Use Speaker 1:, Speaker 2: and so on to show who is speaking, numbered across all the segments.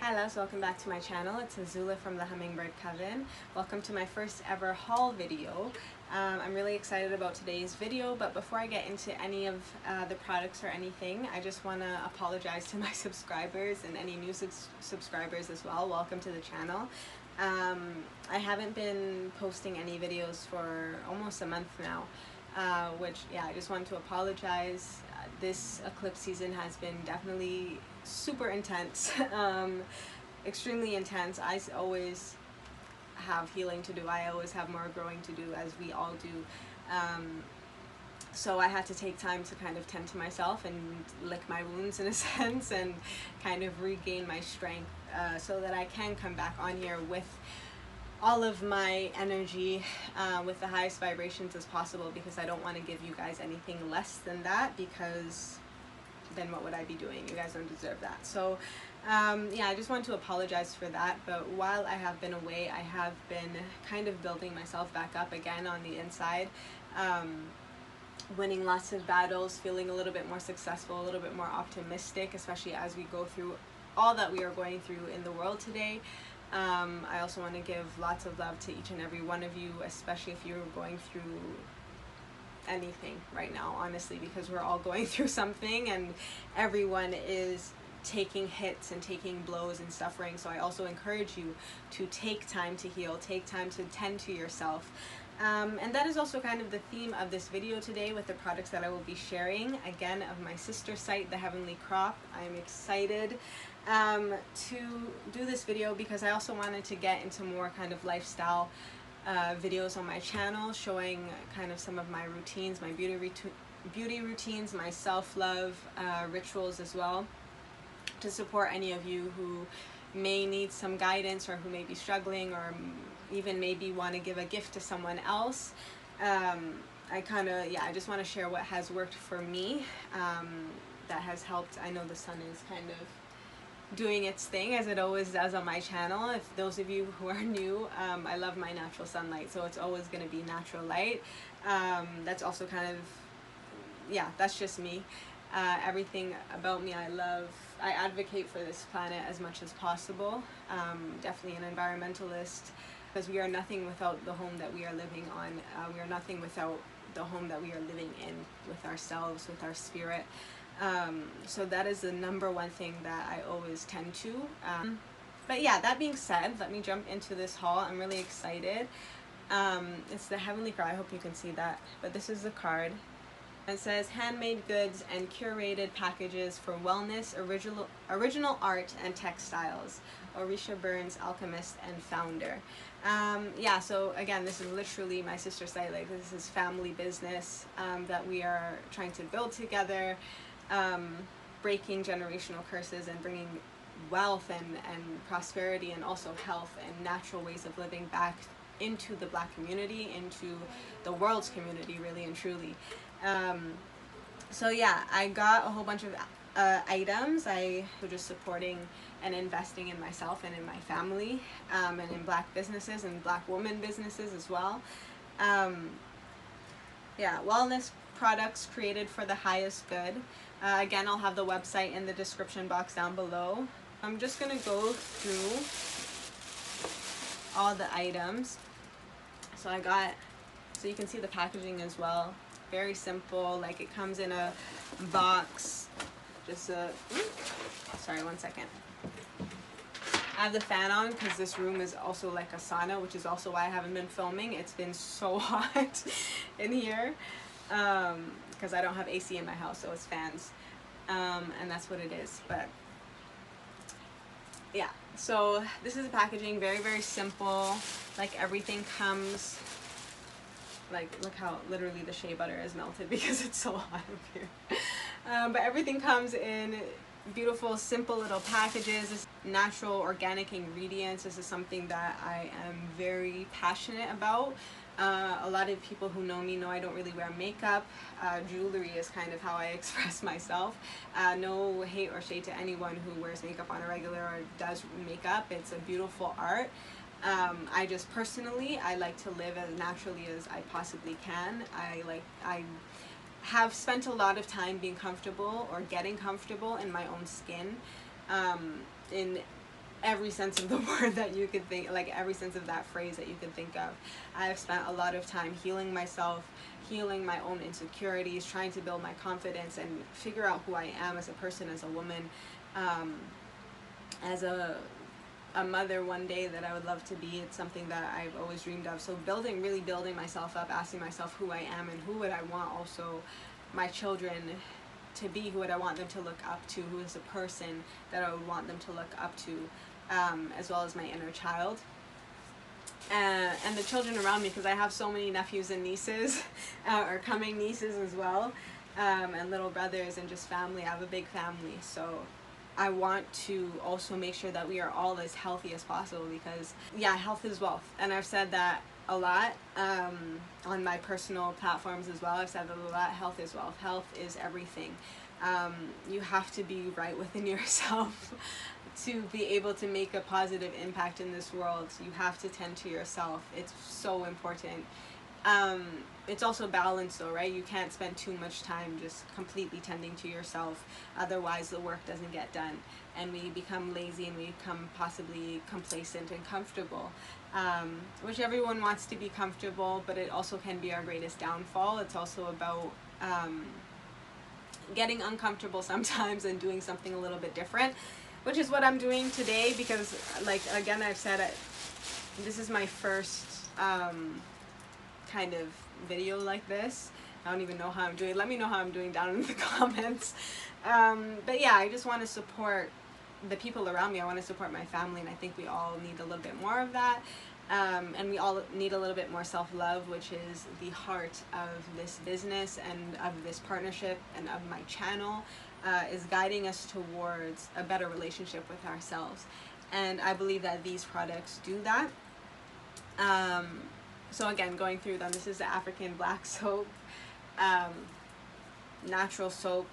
Speaker 1: Hi loves, welcome back to my channel. It's Azula from the HummingBirdCoven. Welcome to my first ever haul video. I'm really excited about today's video, but before I get into any of the products or anything, I just want to apologize to my subscribers and any new subscribers as well. Welcome to the channel. I haven't been posting any videos for almost a month now, which, yeah, I just want to apologize. This eclipse season has been definitely super intense, extremely intense. I always have healing to do. I always have more growing to do, as we all do. So I had to take time to kind of tend to myself and lick my wounds in a sense and kind of regain my strength so that I can come back on here with all of my energy, with the highest vibrations as possible, because I don't want to give you guys anything less than that, because then what would I be doing? You guys don't deserve that. So yeah, I just want to apologize for that. But while I have been away, I have been kind of building myself back up again on the inside, winning lots of battles, feeling a little bit more successful, a little bit more optimistic, especially as we go through all that we are going through in the world today. I also want to give lots of love to each and every one of you, especially if you're going through anything right now, honestly, because we're all going through something and everyone is taking hits and taking blows and suffering. So I also encourage you to take time to heal, take time to tend to yourself. And that is also kind of the theme of this video today, with the products that I will be sharing, again, of my sister site, The Heavenly Crop. I'm excited to do this video because I also wanted to get into more kind of lifestyle videos on my channel, showing kind of some of my routines, my beauty routines, my self-love rituals as well, to support any of you who may need some guidance, or who may be struggling, or even maybe want to give a gift to someone else. I just want to share what has worked for me, that has helped. I know the sun is kind of doing its thing, as it always does on my channel. If those of you who are new, I love my natural sunlight, so it's always going to be natural light. That's also kind of, yeah, that's just me. Everything about me I advocate for this planet as much as possible. Definitely an environmentalist, because we are nothing without the home that we are living on. We are nothing without the home that we are living in, with ourselves, with our spirit. So that is the number one thing that I always tend to. But yeah, that being said, let me jump into this haul. I'm really excited. It's the Heavenly Crop. I hope you can see that. But this is the card. It says handmade goods and curated packages for wellness, original art and textiles. Orisha Burns, alchemist and founder. Yeah, so again, this is literally my sister site. Like, this is family business that we are trying to build together, breaking generational curses and bringing wealth and prosperity, and also health and natural ways of living back into the Black community, into the world's community, really and truly. So yeah, I got a whole bunch of items. I was just supporting and investing in myself and in my family, and in Black businesses and Black woman businesses as well. Yeah, wellness products created for the highest good. Again, I'll have the website in the description box down below. I'm just gonna go through all the items. So so you can see the packaging as well. Very simple. Like, it comes in a box. Just sorry, one second. I have the fan on because this room is also like a sauna, which is also why I haven't been filming. It's been so hot in here, because I don't have AC in my house, so it's fans, and that's what it is. But yeah, so this is the packaging. Very, very simple. Like, everything comes, like, look how literally the shea butter is melted because it's so hot up here. But everything comes in beautiful, simple little packages. Natural, organic ingredients. This is something that I am very passionate about. A lot of people who know me know I don't really wear makeup. Jewelry is kind of how I express myself. No hate or shade to anyone who wears makeup on a regular or does makeup. It's a beautiful art. I just personally, I like to live as naturally as I possibly can. I have spent a lot of time being comfortable or getting comfortable in my own skin, in every sense of the word that you could think, like every sense of that phrase that you could think of. I have spent a lot of time healing myself, healing my own insecurities, trying to build my confidence and figure out who I am as a person, as a woman, as a mother one day that I would love to be. It's something that I've always dreamed of. So really building myself up, asking myself who I am and who would I want also my children to be, who would I want them to look up to, who is a person that I would want them to look up to, as well as my inner child. And the children around me, because I have so many nephews and nieces, or coming nieces as well, and little brothers, and just family. I have a big family, so I want to also make sure that we are all as healthy as possible, because yeah, health is wealth. And I've said that a lot on my personal platforms as well. I've said that a lot. Health is wealth. Health is everything. You have to be right within yourself to be able to make a positive impact in this world. You have to tend to yourself. It's so important. It's also balance though, right? You can't spend too much time just completely tending to yourself. Otherwise the work doesn't get done and we become lazy and we become possibly complacent and comfortable, which everyone wants to be comfortable, but it also can be our greatest downfall. It's also about getting uncomfortable sometimes and doing something a little bit different, which is what I'm doing today, because like again I've said it, this is my first kind of video like this. I don't even know how I'm doing. Let me know how I'm doing down in the comments. But yeah, I just want to support the people around me. I want to support my family, and I think we all need a little bit more of that. And we all need a little bit more self-love, which is the heart of this business and of this partnership and of my channel, is guiding us towards a better relationship with ourselves. And I believe that these products do that. So again, going through them, this is the African black soap, natural soap.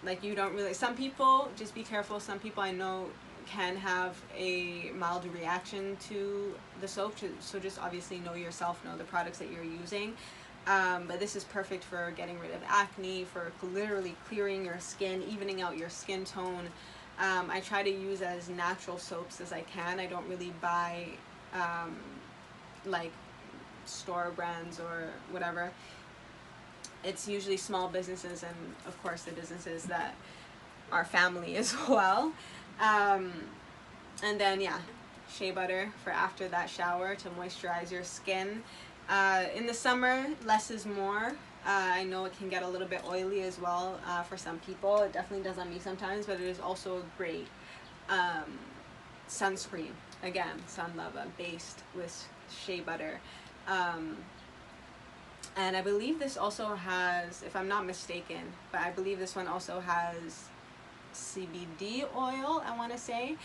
Speaker 1: Like, you don't really, some people, just be careful, some people I know can have a mild reaction to the soap, so just obviously know yourself, know the products that you're using. But this is perfect for getting rid of acne, for literally clearing your skin, evening out your skin tone. I try to use as natural soaps as I can. I don't really buy like store brands or whatever. It's usually small businesses, and of course the businesses that are family as well. And then yeah, shea butter for after that shower to moisturize your skin. In the summer, less is more. I know it can get a little bit oily as well for some people. It definitely does on me sometimes, but it is also a great sunscreen. Again, Sun Lava based with shea butter. And I believe this also has, if I'm not mistaken, but I believe this one also has CBD oil, I want to say.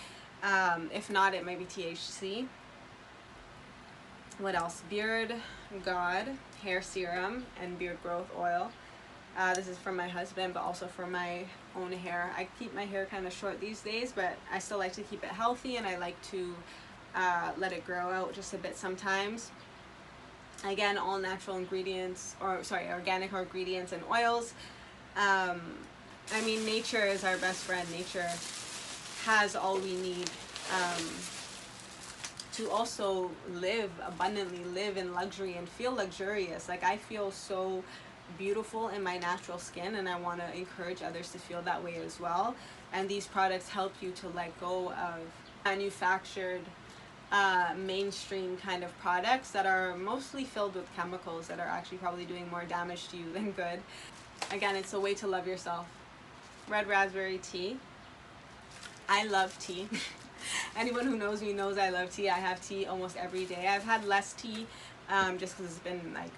Speaker 1: If not, it might be THC. What else? Beard God hair serum and beard growth oil. This is for my husband, but also for my own hair. I keep my hair kind of short these days, but I still like to keep it healthy, and I like to let it grow out just a bit sometimes. Again, all natural ingredients, or sorry, organic ingredients and oils. I mean, nature is our best friend. Nature has all we need to also live abundantly, live in luxury and feel luxurious. Like, I feel so beautiful in my natural skin, and I want to encourage others to feel that way as well. And these products help you to let go of manufactured mainstream kind of products that are mostly filled with chemicals that are actually probably doing more damage to you than good. Again, it's a way to love yourself. Red raspberry tea. I love tea. Anyone who knows me knows I love tea. I have tea almost every day. I've had less tea just because it's been like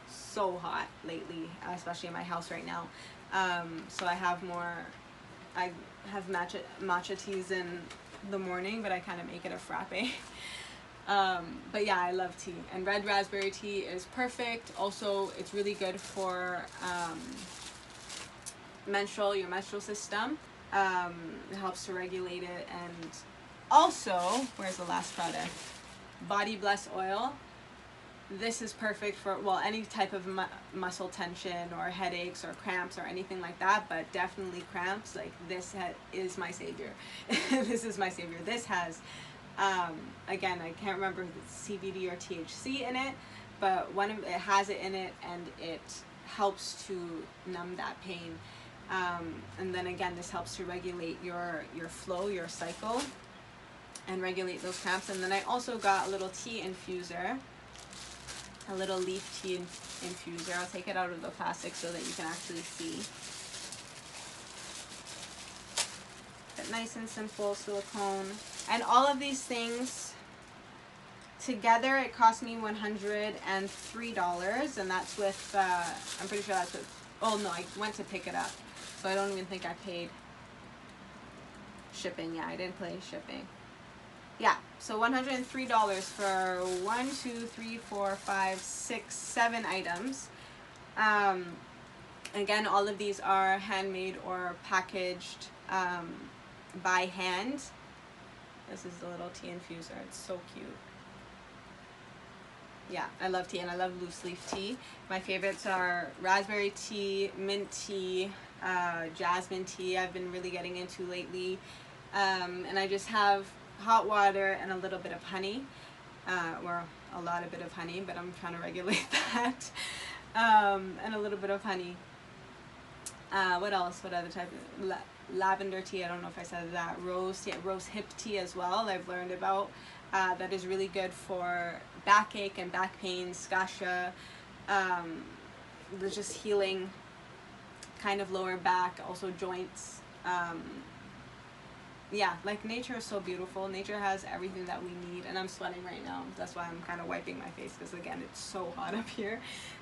Speaker 1: so hot lately, especially in my house right now. So I have matcha teas in the morning, but I kind of make it a frappe. But yeah, I love tea, and red raspberry tea is perfect. Also, it's really good for your menstrual system. It helps to regulate it. And also, where's the last product? Body Bless oil. this is perfect for, well, any type of muscle tension or headaches or cramps or anything like that, but definitely cramps. Like this is my savior. This is my savior. This has, again, I can't remember if it's CBD or THC in it, but it has it in it, and it helps to numb that pain. And then again, this helps to regulate your flow, your cycle, and regulate those cramps. And then I also got a little tea infuser, a little leaf tea infuser. I'll take it out of the plastic so that you can actually see. But nice and simple, silicone. And all of these things together, it cost me $103, and that's with, I'm pretty sure that's with, oh no, I went to pick it up, so I don't even think I paid shipping. Yeah, I didn't pay shipping. Yeah, so $103 for 1, 2, 3, 4, 5, 6, 7 items. Again, all of these are handmade or packaged by hand. This is the little tea infuser. It's so cute. Yeah, I love tea, and I love loose leaf tea. My favorites are raspberry tea, mint tea, jasmine tea I've been really getting into lately. And I just have hot water and a little bit of honey, or a lot of bit of honey, but I'm trying to regulate that. And a little bit of honey. What else? What other type of lavender tea? I don't know if I said that. Rose tea, rose hip tea as well, I've learned about. That is really good for backache and back pain, sciatica, just healing kind of lower back, also joints. Yeah, like nature is so beautiful. Nature has everything that we need, and I'm sweating right now. That's why I'm kind of wiping my face, because again, it's so hot up here.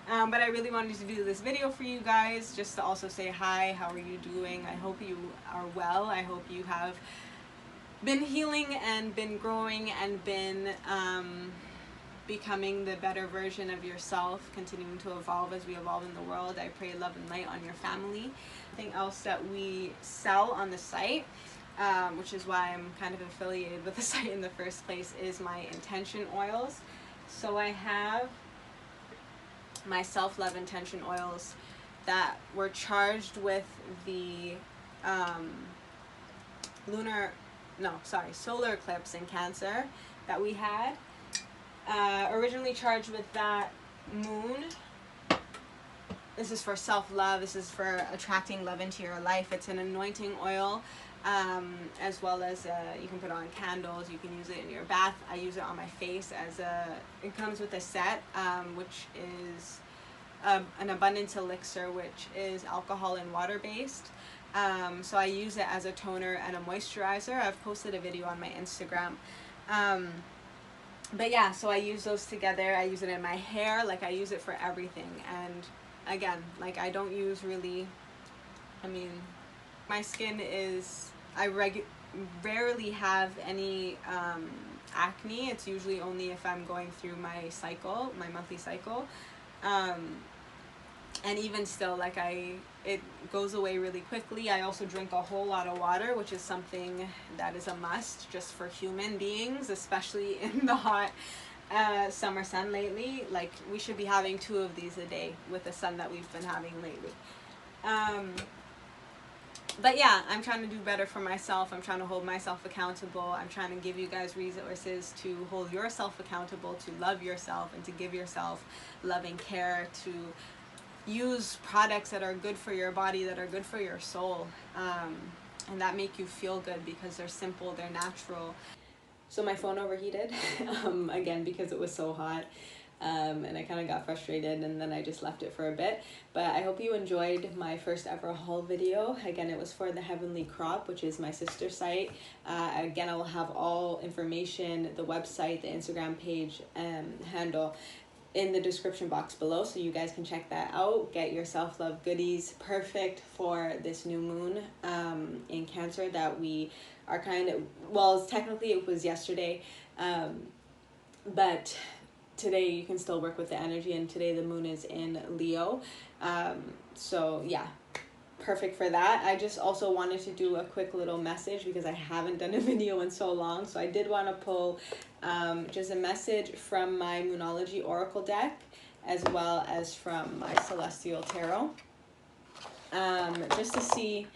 Speaker 1: But I really wanted to do this video for you guys, just to also say hi, how are you doing? I hope you are well. I hope you have been healing and been growing and been becoming the better version of yourself, continuing to evolve as we evolve in the world. I pray love and light on your family. Something else that we sell on the site, which is why I'm kind of affiliated with the site in the first place, is my intention oils. So I have my self-love intention oils that were charged with the solar eclipse in Cancer that we had. Originally charged with that moon. This is for self-love. This is for attracting love into your life. It's an anointing oil, as well as you can put it on candles. You can use it in your bath. I use it on my face as it comes with a set, which is an abundance elixir, which is alcohol and water based. So I use it as a toner and a moisturizer. I've posted a video on my Instagram. But yeah, so I use those together. I use it in my hair. Like, I use it for everything. And again, like, I don't use really, I mean, my skin is, I rarely have any acne. It's usually only if I'm going through my cycle, my monthly cycle. And even still, like, it goes away really quickly. I also drink a whole lot of water, which is something that is a must just for human beings, especially in the hot summer sun lately. Like, we should be having 2 of these a day with the sun that we've been having lately. But yeah, I'm trying to do better for myself. I'm trying to hold myself accountable. I'm trying to give you guys resources to hold yourself accountable, to love yourself, and to give yourself loving care, to use products that are good for your body, that are good for your soul, and that make you feel good because they're simple, they're natural. So my phone overheated, again, because it was so hot, and I kind of got frustrated, and then I just left it for a bit. But I hope you enjoyed my first ever haul video. Again, it was for the Heavenly Crop, which is my sister's site. Again, I will have all information, the website, the Instagram page, handle, in the description box below, so you guys can check that out. Get your self-love goodies, perfect for this new moon in Cancer that we are kind of, well, technically it was yesterday, but today you can still work with the energy, and today the moon is in Leo. So yeah, perfect for that. I just also wanted to do a quick little message because I haven't done a video in so long. So I did want to pull just a message from my Moonology Oracle deck, as well as from my Celestial Tarot, just to see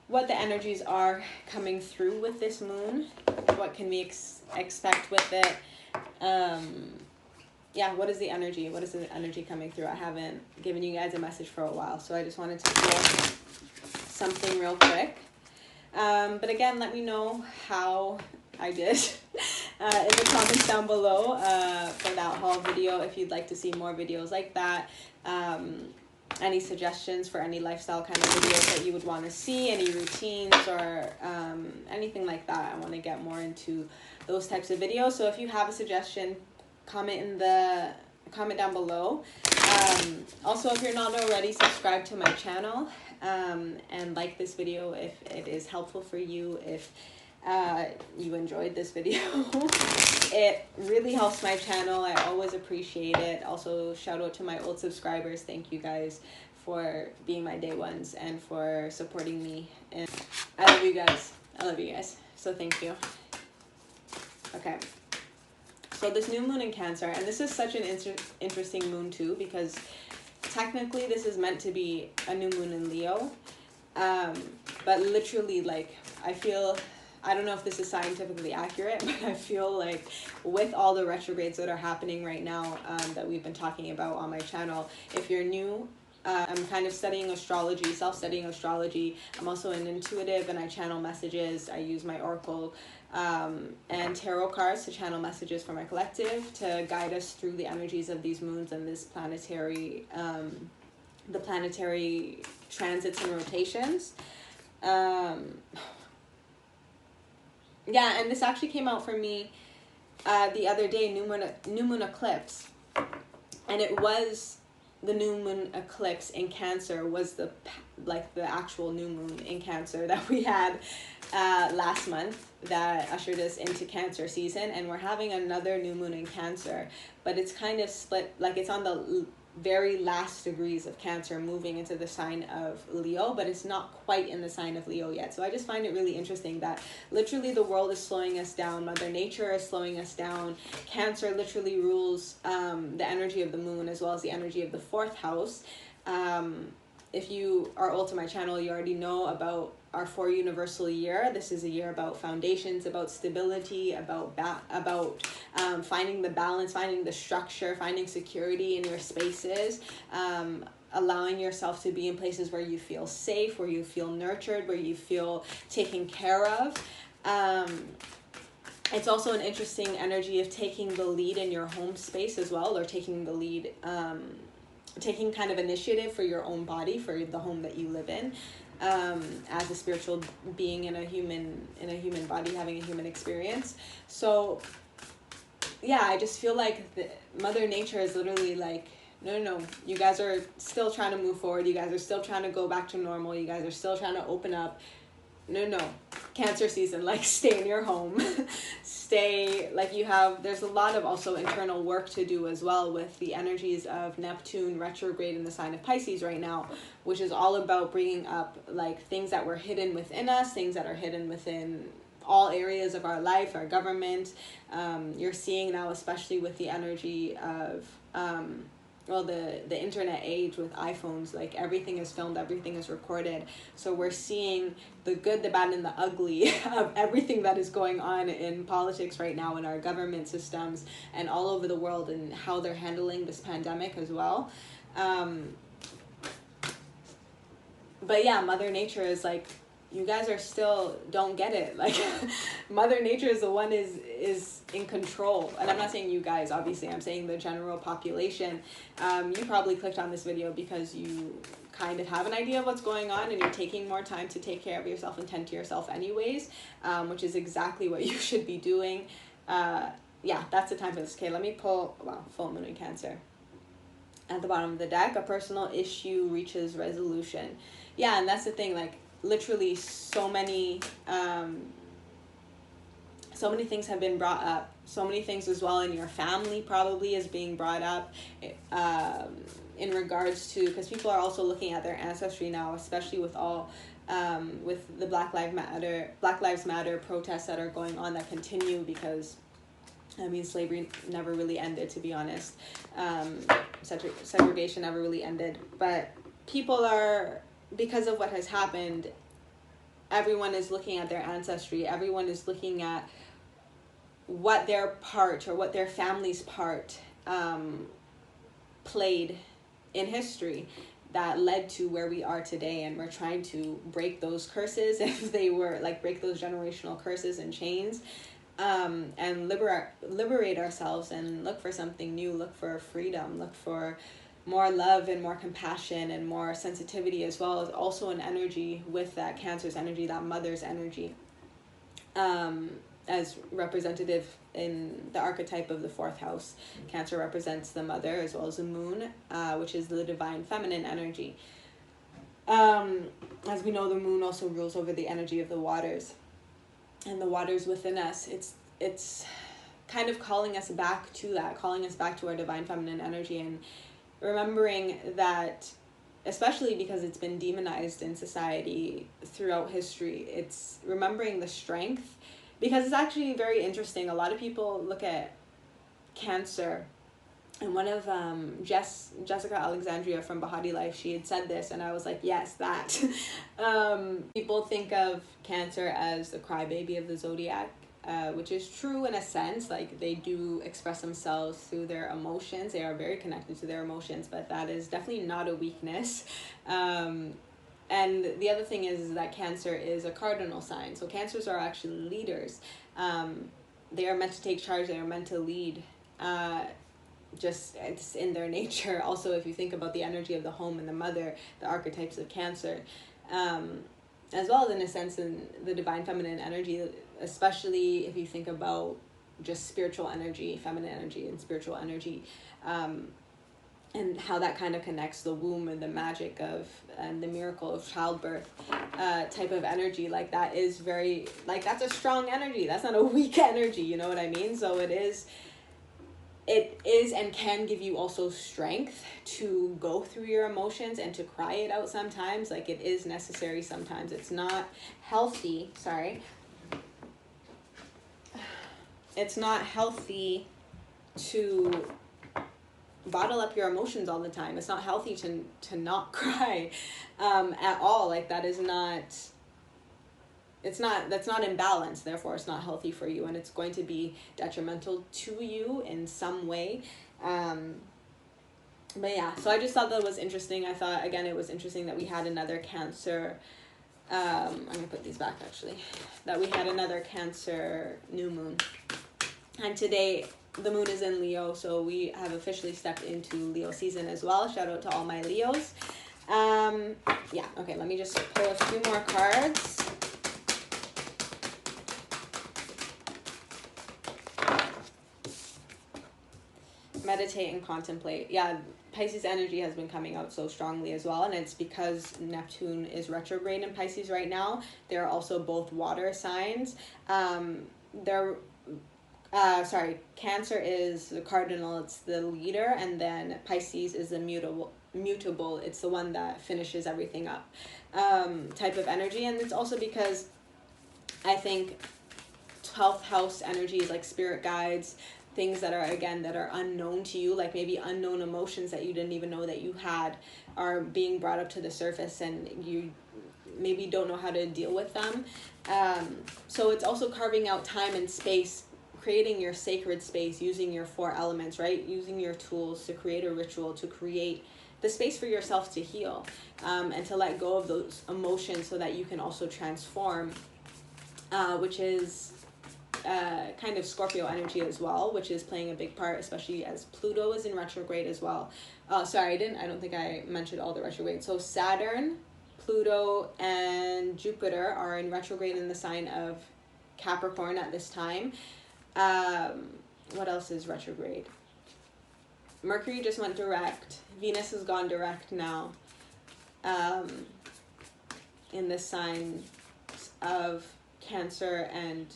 Speaker 1: what the energies are coming through with this moon. What can we expect with it? Yeah, what is the energy? What is the energy coming through? I haven't given you guys a message for a while, so I just wanted to pull something real quick. But again, let me know how I did in the comments down below for that haul video, if you'd like to see more videos like that. Any suggestions for any lifestyle kind of videos that you would want to see, any routines or anything like that. I want to get more into those types of videos. So if you have a suggestion, comment down below. Also, if you're not already, subscribe to my channel and like this video if it is helpful for you, if you enjoyed this video. It really helps my channel. I always appreciate it. Also, shout out to my old subscribers. Thank you guys for being my day ones and for supporting me. And I love you guys. I love you guys. So thank you. Okay. So this new moon in Cancer, and this is such an interesting moon too, because technically this is meant to be a new moon in Leo. But literally, like, I don't know if this is scientifically accurate, but I feel like with all the retrogrades that are happening right now, that we've been talking about on my channel, if you're new, I'm kind of studying astrology, self-studying astrology. I'm also an intuitive, and I channel messages. I use my oracle and tarot cards to channel messages for my collective to guide us through the energies of these moons and this planetary, the planetary transits and rotations. Yeah, and this actually came out for me the other day, new moon eclipse, and it was the new moon eclipse in Cancer was the actual new moon in Cancer that we had last month that ushered us into Cancer season, and we're having another new moon in Cancer, but it's kind of split, like it's on the very last degrees of Cancer, moving into the sign of Leo, but it's not quite in the sign of Leo yet. So I just find it really interesting that literally the world is slowing us down. Mother Nature is slowing us down. Cancer literally rules the energy of the moon as well as the energy of the 4th house. If you are old to my channel, you already know about our 4 universal year. This is a year about foundations, about stability, about finding the balance, finding the structure, finding security in your spaces, allowing yourself to be in places where you feel safe, where you feel nurtured, where you feel taken care of. It's also an interesting energy of taking the lead in your home space as well, or taking the lead, taking kind of initiative for your own body, for the home that you live in. As a spiritual being in a human body, having a human experience. So yeah, I just feel like Mother Nature is literally like, no, you guys are still trying to move forward, you guys are still trying to go back to normal, you guys are still trying to open up. No, Cancer season, like, stay in your home. Stay, like, there's a lot of also internal work to do as well with the energies of Neptune retrograde in the sign of Pisces right now, which is all about bringing up, like, things that were hidden within us, things that are hidden within all areas of our life, our government. You're seeing now, especially with the energy of the internet age with iPhones, like everything is filmed, everything is recorded. So we're seeing the good, the bad, and the ugly of everything that is going on in politics right now, in our government systems, and all over the world, and how they're handling this pandemic as well. But yeah, Mother Nature is like, you guys are still don't get it. Like, Mother Nature is the one is in control. And I'm not saying you guys, obviously, I'm saying the general population. You probably clicked on this video because you kind of have an idea of what's going on, and you're taking more time to take care of yourself and tend to yourself anyways, which is exactly what you should be doing. Yeah, that's the time for this. Okay, let me pull, wow, full moon in Cancer. At the bottom of the deck, a personal issue reaches resolution. Yeah, and that's the thing, like, literally so many so many things have been brought up. So many things as well in your family probably is being brought up in regards to, because people are also looking at their ancestry now, especially with all with the Black Lives Matter protests that are going on, that continue, because I mean, slavery never really ended, to be honest. Segregation never really ended. But people are, because of what has happened, everyone is looking at their ancestry. Everyone is looking at what their part, or what their family's part played in history that led to where we are today. And we're trying to break those curses, if they were, like, break those generational curses and chains. And liberate ourselves and look for something new, look for freedom, look for more love and more compassion and more sensitivity, as well as also an energy with that Cancer's energy, that mother's energy, as representative in the archetype of the 4th house. Cancer represents the mother as well as the moon, which is the divine feminine energy. As we know, the moon also rules over the energy of the waters. And the waters within us, it's kind of calling us back to that, calling us back to our divine feminine energy, and remembering that, especially because it's been demonized in society throughout history, it's remembering the strength, because it's actually very interesting. A lot of people look at Cancer, and one of Jessica Alexandria from Bahati Life, she had said this, and I was like, yes, that. People think of Cancer as the crybaby of the zodiac, which is true in a sense. Like, they do express themselves through their emotions. They are very connected to their emotions, but that is definitely not a weakness. And the other thing is that Cancer is a cardinal sign. So Cancers are actually leaders. They are meant to take charge. They are meant to lead. Just, it's in their nature. Also, if you think about the energy of the home and the mother, the archetypes of Cancer, as well as, in a sense, in the divine feminine energy, especially if you think about just spiritual energy, feminine energy and spiritual energy, and how that kind of connects the womb and the magic of, and the miracle of childbirth, type of energy. Like, that is very, like, that's a strong energy. That's not a weak energy, you know what I mean? So it is and can give you also strength to go through your emotions and to cry it out sometimes. Like, it is necessary sometimes. It's not healthy, it's not healthy to bottle up your emotions all the time. It's not healthy to not cry at all. Like, that is not, that's not in balance, therefore it's not healthy for you, and it's going to be detrimental to you in some way. But yeah, so I just thought that was interesting. I thought, again, it was interesting that we had another Cancer, I'm gonna put these back actually, that we had another Cancer new moon. And today the moon is in Leo, so we have officially stepped into Leo season as well. Shout out to all my Leos. Yeah, okay, let me just pull a few more cards. Meditate and contemplate. Yeah, Pisces energy has been coming out so strongly as well, and it's because Neptune is retrograde in Pisces right now. They're also both water signs. Cancer is the cardinal, it's the leader, and then Pisces is the mutable, it's the one that finishes everything up, type of energy. And it's also because I think 12th house energy is like spirit guides, things that are, again, that are unknown to you, like maybe unknown emotions that you didn't even know that you had are being brought up to the surface, and you maybe don't know how to deal with them. So it's also carving out time and space, creating your sacred space, using your 4 elements, right? Using your tools to create a ritual, to create the space for yourself to heal, and to let go of those emotions so that you can also transform, which is kind of Scorpio energy as well, which is playing a big part, especially as Pluto is in retrograde as well. Sorry, I don't think I mentioned all the retrograde. So Saturn, Pluto, and Jupiter are in retrograde in the sign of Capricorn at this time. What else is retrograde? Mercury just went direct. Venus has gone direct now, in the sign of Cancer and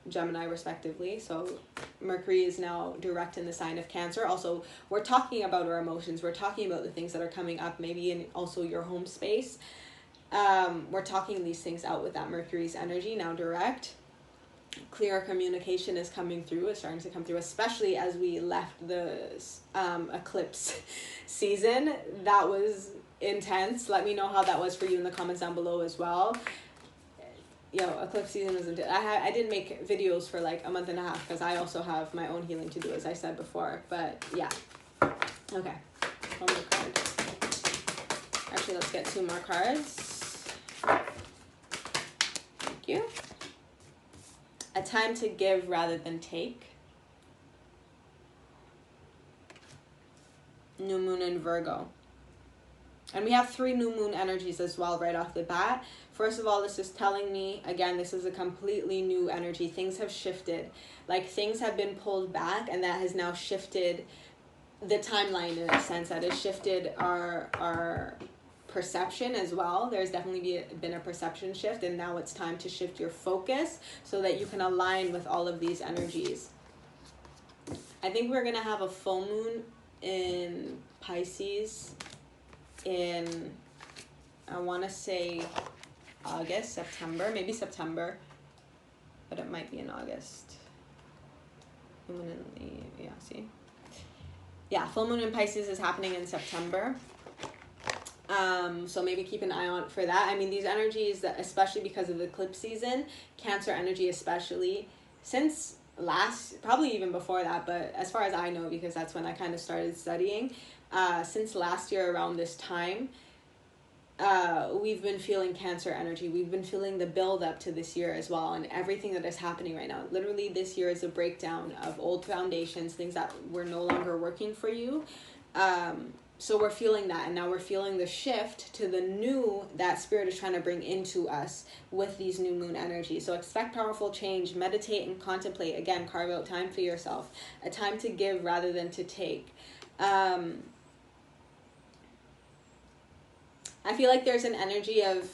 Speaker 1: Gemini respectively. So Mercury is now direct in the sign of Cancer. Also, we're talking about our emotions. We're talking about the things that are coming up, maybe in also your home space. We're talking these things out with that Mercury's energy now direct. Clear communication is coming through, is starting to come through, especially as we left the eclipse season. That was intense. Let me know how that was for you in the comments down below as well. Eclipse season was intense. I didn't make videos for like a month and a half because I also have my own healing to do, as I said before. But yeah, okay, one more card. Actually, let's get 2 more cards. Thank you. A time to give rather than take. New moon in Virgo. And we have 3 new moon energies as well right off the bat. First of all, this is telling me, again, this is a completely new energy. Things have shifted. Like things have been pulled back, and that has now shifted the timeline in a sense. That has shifted our perception as well. There's definitely been a perception shift, and now it's time to shift your focus so that you can align with all of these energies. I think we're going to have a full moon in Pisces in, I want to say August, September, maybe September, but it might be in August. Yeah, see? Yeah, full moon in Pisces is happening in September. So maybe keep an eye on for that. I mean, these energies, especially because of the eclipse season, Cancer energy especially, since probably even before that, but as far as I know, because that's when I kind of started studying, since last year around this time, we've been feeling Cancer energy. We've been feeling the build up to this year as well, and everything that is happening right now. Literally, this year is a breakdown of old foundations, things that were no longer working for you. So we're feeling that, and now we're feeling the shift to the new that Spirit is trying to bring into us with these new moon energies. So expect powerful change, meditate and contemplate. Again, carve out time for yourself, a time to give rather than to take. I feel like there's an energy of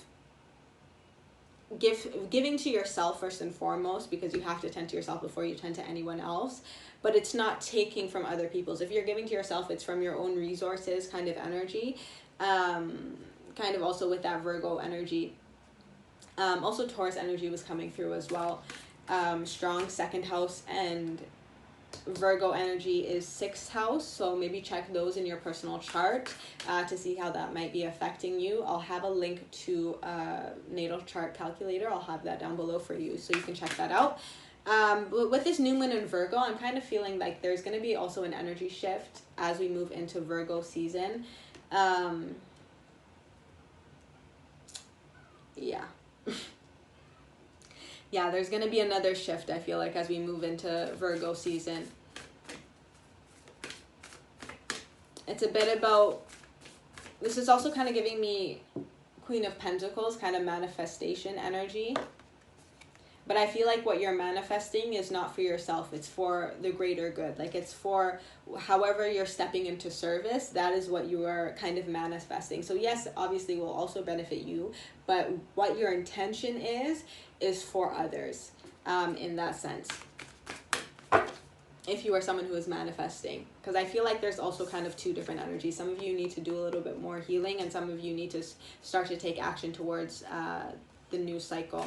Speaker 1: giving to yourself first and foremost, because you have to tend to yourself before you tend to anyone else. But it's not taking from other people's. If you're giving to yourself, it's from your own resources kind of energy. Kind of also with that Virgo energy. Also Taurus energy was coming through as well. Strong 2nd house, and Virgo energy is 6th house. So maybe check those in your personal chart to see how that might be affecting you. I'll have a link to a natal chart calculator. I'll have that down below for you, so you can check that out. With this new moon in Virgo, I'm kind of feeling like there's going to be also an energy shift as we move into Virgo season. Yeah. Yeah, there's going to be another shift, I feel like, as we move into Virgo season. It's a bit about, this is also kind of giving me Queen of Pentacles, kind of manifestation energy. But I feel like what you're manifesting is not for yourself. It's for the greater good. Like, it's for however you're stepping into service. That is what you are kind of manifesting. So yes, obviously will also benefit you. But what your intention is for others in that sense. If you are someone who is manifesting. Because I feel like there's also kind of 2 different energies. Some of you need to do a little bit more healing. And some of you need to start to take action towards the new cycle.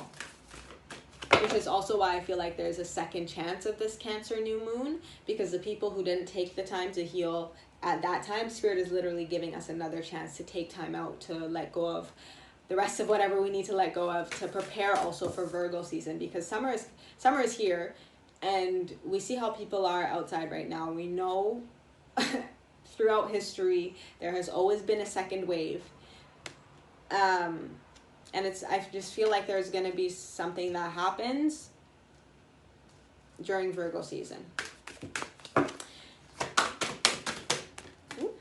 Speaker 1: Which is also why I feel like there's a second chance of this Cancer new moon, because the people who didn't take the time to heal at that time, Spirit is literally giving us another chance to take time out to let go of the rest of whatever we need to let go of, to prepare also for Virgo season, because summer is here, and we see how people are outside right now. We know throughout history there has always been a second wave. And I just feel like there's going to be something that happens during Virgo season. Ooh.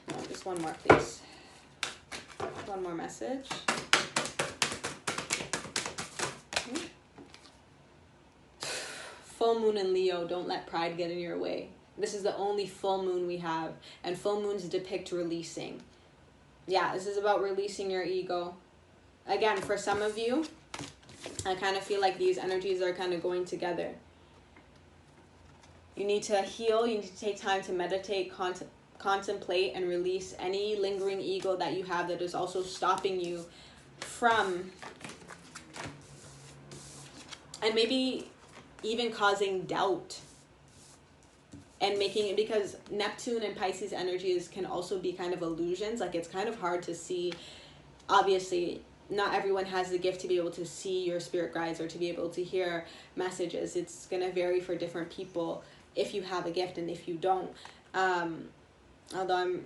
Speaker 1: No, just one more, please. One more message. Full moon in Leo, don't let pride get in your way. This is the only full moon we have, and full moons depict releasing. Yeah, this is about releasing your ego. Again, for some of you, I kind of feel like these energies are kind of going together. You need to heal. You need to take time to meditate, contemplate, and release any lingering ego that you have that is also stopping you from, and maybe even causing doubt and making it, because Neptune and Pisces energies can also be kind of illusions. Like, it's kind of hard to see. Obviously, not everyone has the gift to be able to see your spirit guides or to be able to hear messages. It's going to vary for different people if you have a gift and if you don't. Although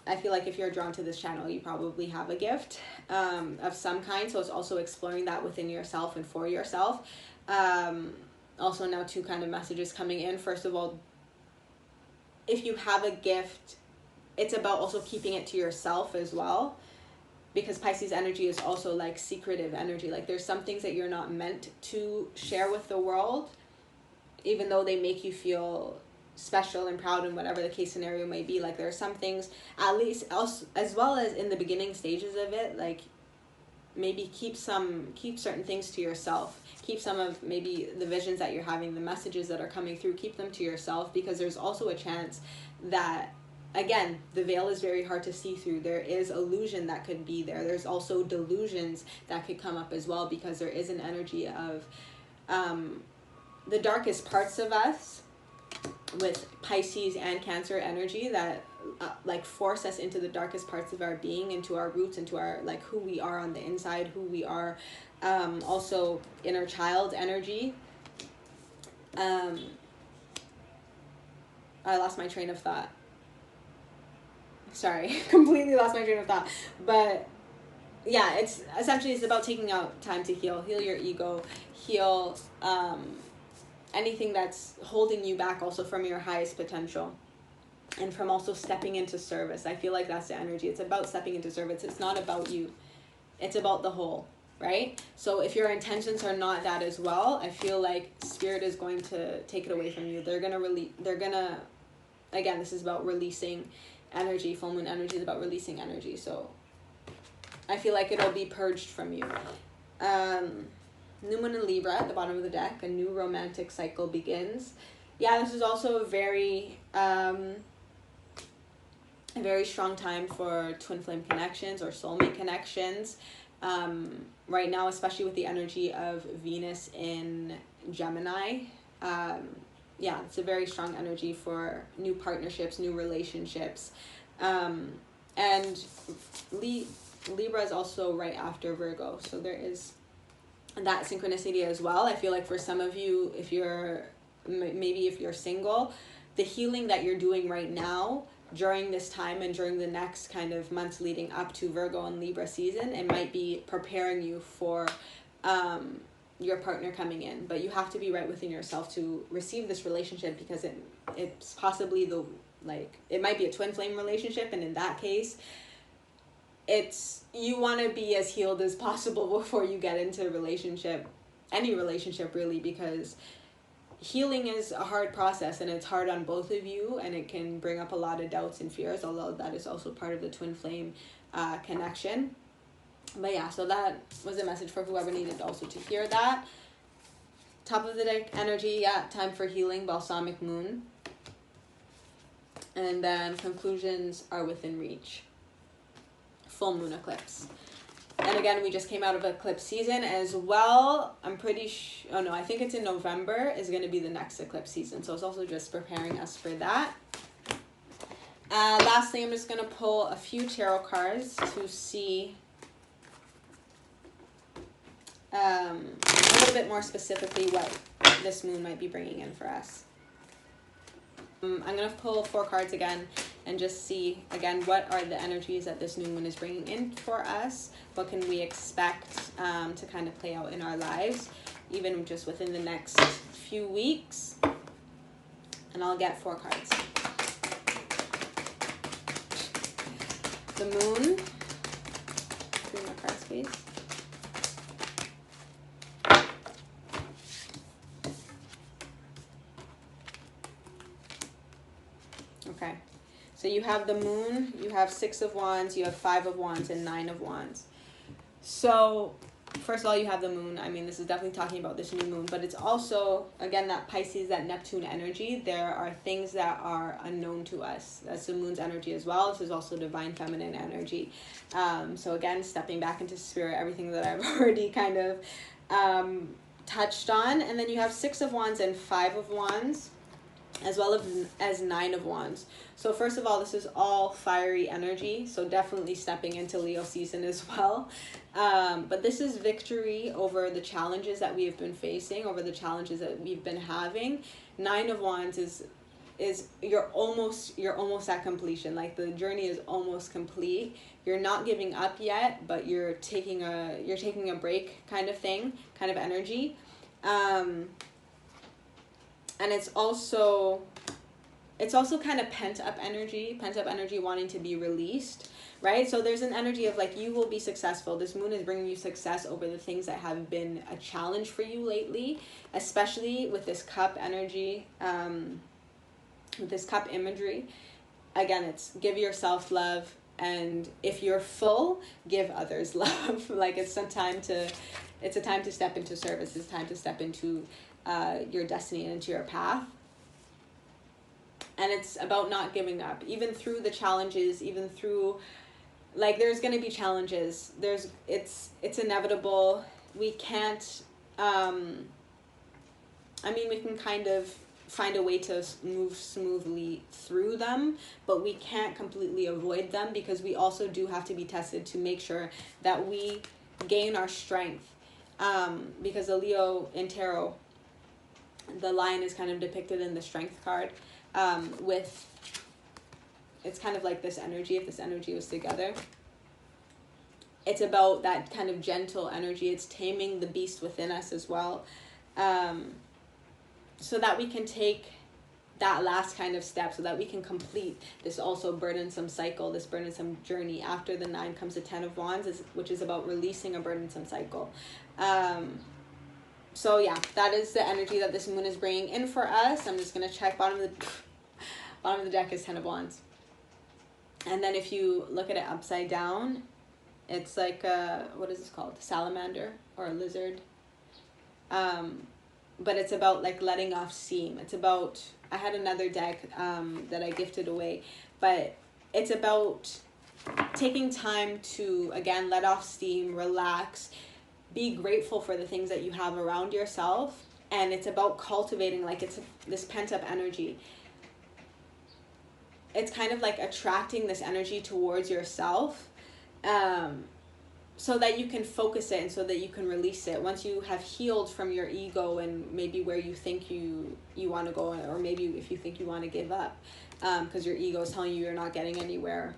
Speaker 1: I feel like if you're drawn to this channel, you probably have a gift of some kind. So it's also exploring that within yourself and for yourself. Also now 2 kind of messages coming in. First of all, if you have a gift, it's about also keeping it to yourself as well, because Pisces energy is also like secretive energy. Like, there's some things that you're not meant to share with the world, even though they make you feel special and proud and whatever the case scenario may be. Like, there are some things, at least as well as in the beginning stages of it, like maybe keep certain things to yourself. Keep some of maybe the visions that you're having, the messages that are coming through, keep them to yourself, because there's also a chance that, again, the veil is very hard to see through. There is illusion that could be there. There's also delusions that could come up as well, because there is an energy of the darkest parts of us with Pisces and Cancer energy that like force us into the darkest parts of our being, into our roots, into our, like, who we are on the inside, who we are. Also inner child energy. I lost my train of thought. Sorry, completely lost my train of thought. But yeah, it's about taking out time to heal your ego, heal anything that's holding you back also from your highest potential, and from also stepping into service. I feel like that's the energy. It's about stepping into service. It's not about you. It's about the whole, right? So if your intentions are not that as well, I feel like Spirit is going to take it away from you. They're gonna, again, this is about releasing energy. Full moon energy is about releasing energy. So I feel like it'll be purged from you. New moon in Libra at the bottom of the deck. A new romantic cycle begins. Yeah, this is also a very strong time for twin flame connections or soulmate connections. Right now, especially with the energy of Venus in Gemini. Yeah, it's a very strong energy for new partnerships, new relationships. And Libra is also right after Virgo. So there is that synchronicity as well. I feel like for some of you, if you're single, the healing that you're doing right now during this time and during the next kind of months leading up to Virgo and Libra season, it might be preparing you for your partner coming in. But you have to be right within yourself to receive this relationship, because it's possibly it might be a twin flame relationship, and in that case, you want to be as healed as possible before you get into any relationship really, because healing is a hard process, and it's hard on both of you, and it can bring up a lot of doubts and fears, although that is also part of the twin flame connection. But yeah, so that was a message for whoever needed also to hear that. Top of the deck energy, yeah, time for healing, balsamic moon. And then conclusions are within reach. Full moon eclipse. And again, we just came out of eclipse season as well. I'm pretty sure, I think it's in November is going to be the next eclipse season. So it's also just preparing us for that. Lastly, I'm just going to pull a few tarot cards to see a little bit more specifically what this moon might be bringing in for us. I'm going to pull 4 cards again and just see, again, what are the energies that this new moon is bringing in for us? What can we expect to kind of play out in our lives, even just within the next few weeks? And I'll get 4 cards. The moon. 3 more cards, please. Okay. So you have the moon, you have 6 of Wands, you have 5 of Wands, and 9 of Wands. So first of all, you have the moon. I mean, this is definitely talking about this new moon, but it's also, again, that Pisces, that Neptune energy. There are things that are unknown to us. That's the moon's energy as well. This is also divine feminine energy. So again, stepping back into spirit, everything that I've already kind of touched on. And then you have 6 of Wands and 5 of Wands, as well as 9 of Wands. So first of all, this is all fiery energy, so definitely stepping into Leo season as well. But this is victory over the challenges that we have been facing, over the challenges that we've been having. 9 of Wands is you're almost at completion. Like, the journey is almost complete. You're not giving up yet, but you're taking a break kind of thing, kind of energy. And it's also kind of pent up energy wanting to be released, right? So there's an energy of like, you will be successful. This moon is bringing you success over the things that have been a challenge for you lately, especially with this cup energy, with this cup imagery. Again, it's give yourself love, and if you're full, give others love. Like, it's a time to step into service. It's time to step into your destiny and into your path. And it's about not giving up, even through the challenges, even through, like, there's going to be challenges. It's inevitable. We can't, we can kind of find a way to move smoothly through them, but we can't completely avoid them, because we also do have to be tested to make sure that we gain our strength. Because the Leo in tarot, the lion is kind of depicted in the strength card. It's kind of like this energy, if this energy was together. It's about that kind of gentle energy. It's taming the beast within us as well. So that we can take that last kind of step, so that we can complete this also burdensome cycle, this burdensome journey. After the 9 comes the 10 of Wands, which is about releasing a burdensome cycle. So yeah, that is the energy that this moon is bringing in for us. I'm just going to check bottom of the deck is 10 of Wands. And then if you look at it upside down, it's like what is this called? Salamander or a lizard. But it's about like letting off steam. It's about, I had another deck that I gifted away, but it's about taking time to, again, let off steam, relax, be grateful for the things that you have around yourself. And it's about cultivating, like, it's this pent up energy. It's kind of like attracting this energy towards yourself, so that you can focus it and so that you can release it. Once you have healed from your ego and maybe where you think you want to go, or maybe if you think you want to give up, because your ego is telling you you're not getting anywhere,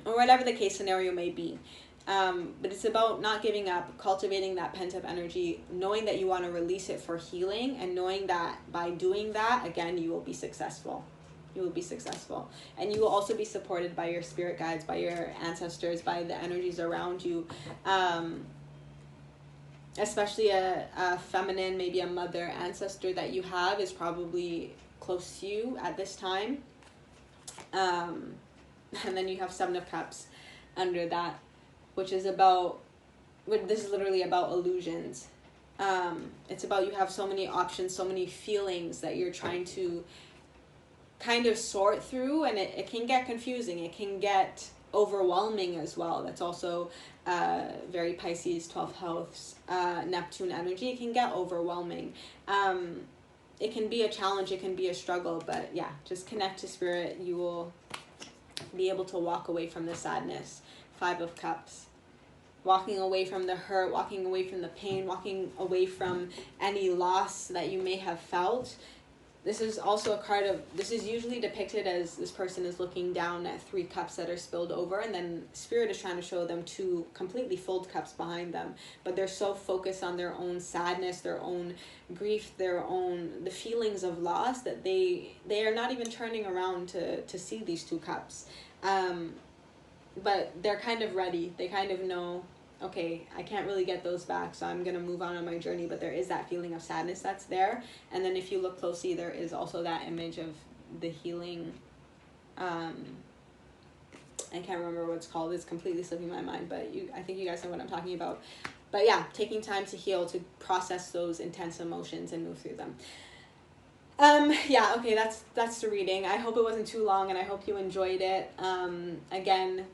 Speaker 1: or whatever the case scenario may be. But it's about not giving up, cultivating that pent-up energy, knowing that you want to release it for healing, and knowing that by doing that, again, you will be successful. You will be successful. And you will also be supported by your spirit guides, by your ancestors, by the energies around you. Especially a feminine, maybe a mother ancestor that you have is probably close to you at this time. And then you have 7 of Cups under that, which is about, this is literally about illusions. It's about, you have so many options, so many feelings that you're trying to kind of sort through, and it can get confusing. It can get overwhelming as well. That's also very Pisces, 12th house, Neptune energy. It can get overwhelming. It can be a challenge, it can be a struggle, but yeah, just connect to spirit. You will be able to walk away from the sadness. 5 of Cups. Walking away from the hurt, walking away from the pain, walking away from any loss that you may have felt. This is also a card of, this is usually depicted as this person is looking down at 3 cups that are spilled over, and then spirit is trying to show them 2 completely filled cups behind them. But they're so focused on their own sadness, their own grief, the feelings of loss, that they are not even turning around to see these 2 cups. But they're kind of ready. They kind of know, okay, I can't really get those back, so I'm going to move on my journey. But there is that feeling of sadness that's there. And then if you look closely, there is also that image of the healing I can't remember what it's called. It's completely slipping my mind, but I think you guys know what I'm talking about. But yeah, taking time to heal, to process those intense emotions and move through them. Yeah, okay, that's the reading. I hope it wasn't too long, and I hope you enjoyed it. Again,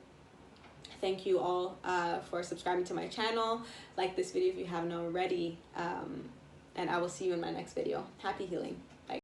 Speaker 1: thank you all for subscribing to my channel. Like this video if you haven't already. And I will see you in my next video. Happy healing.